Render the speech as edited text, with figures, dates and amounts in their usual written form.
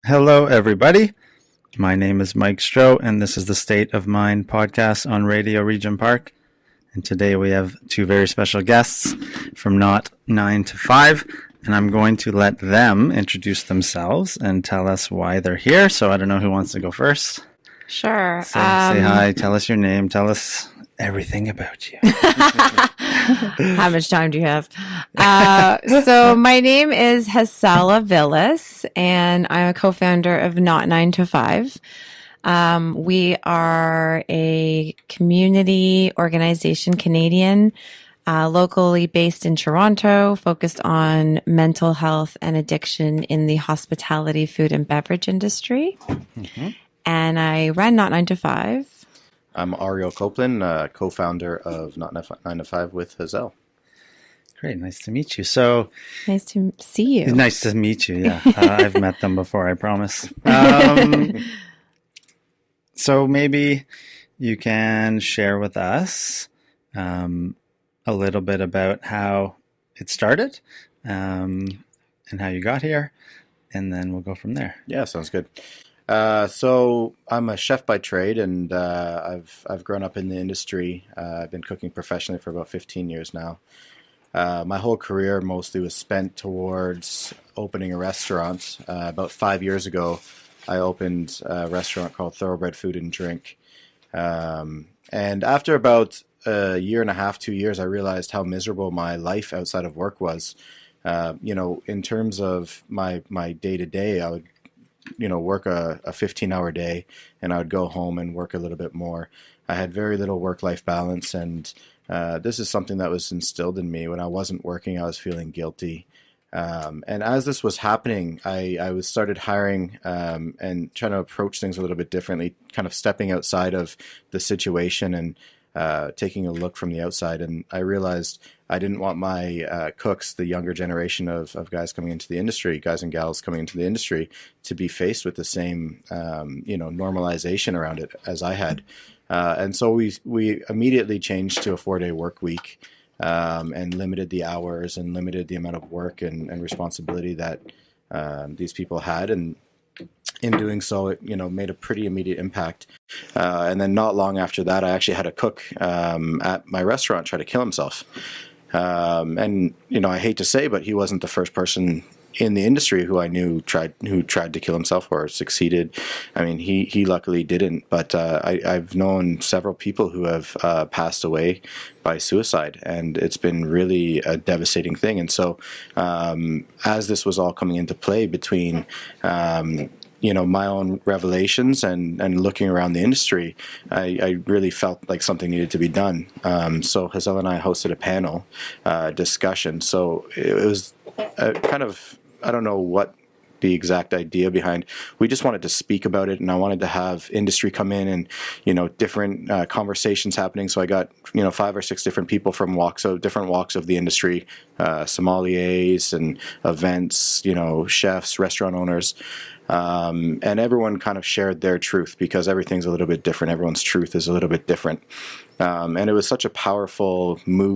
Hello, everybody. My name is Mike Stroh, and this is the State of Mind podcast on Radio Region Park. And today we have two very special guests from Not 9 to 5, and I'm going to let them introduce themselves and tell us why they're here. So I don't know who wants to go first. Sure. Say hi, tell us your name, tell us everything about you. How much time do you have? So my name is Hassel Aviles, and I'm a co-founder of Not 9 to 5. We are a community organization, Canadian, locally based in Toronto, focused on mental health and addiction in the hospitality, food, and beverage industry. Mm-hmm. And I run Not 9 to 5. I'm Ariel Coplan, co-founder of Not 9 to 5 with Hassel. Great, nice to meet you. So nice to see you. Nice to meet you. Yeah, I've met them before, I promise. So maybe you can share with us a little bit about how it started and how you got here, and then we'll go from there. Yeah, sounds good. So I'm a chef by trade, and I've grown up in the industry. I've been cooking professionally for about 15 years now. My whole career mostly was spent towards opening a restaurant. About 5 years ago, I opened a restaurant called Thoroughbred Food and Drink. And after about a year and a half, 2 years, I realized how miserable my life outside of work was. In terms of my day-to-day, I would work a 15-hour day, and I would go home and work a little bit more. I had very little work-life balance, and this is something that was instilled in me. When I wasn't working, I was feeling guilty. And as this was happening, I was started hiring and trying to approach things a little bit differently, kind of stepping outside of the situation and taking a look from the outside. And I realized I didn't want my cooks, the younger generation of guys coming into the industry, guys and gals coming into the industry, to be faced with the same, normalization around it as I had. And so we immediately changed to a 4-day work week and limited the hours and limited the amount of work and responsibility that these people had. And in doing so, it made a pretty immediate impact. And then not long after that, I actually had a cook at my restaurant try to kill himself. And I hate to say, but he wasn't the first person in the industry who I knew who tried to kill himself or succeeded. I mean, he luckily didn't, but I've known several people who have passed away by suicide, and it's been really a devastating thing. And so as this was all coming into play between my own revelations and looking around the industry, I really felt like something needed to be done. So Hassel and I hosted a panel discussion. So it was kind of, I don't know what the exact idea behind. We just wanted to speak about it, and I wanted to have industry come in and different conversations happening. So I got 5 or 6 different people from different walks of the industry, sommeliers and events, chefs, restaurant owners. And everyone kind of shared their truth, because everything's a little bit different. Everyone's truth is a little bit different. And it was such a powerful move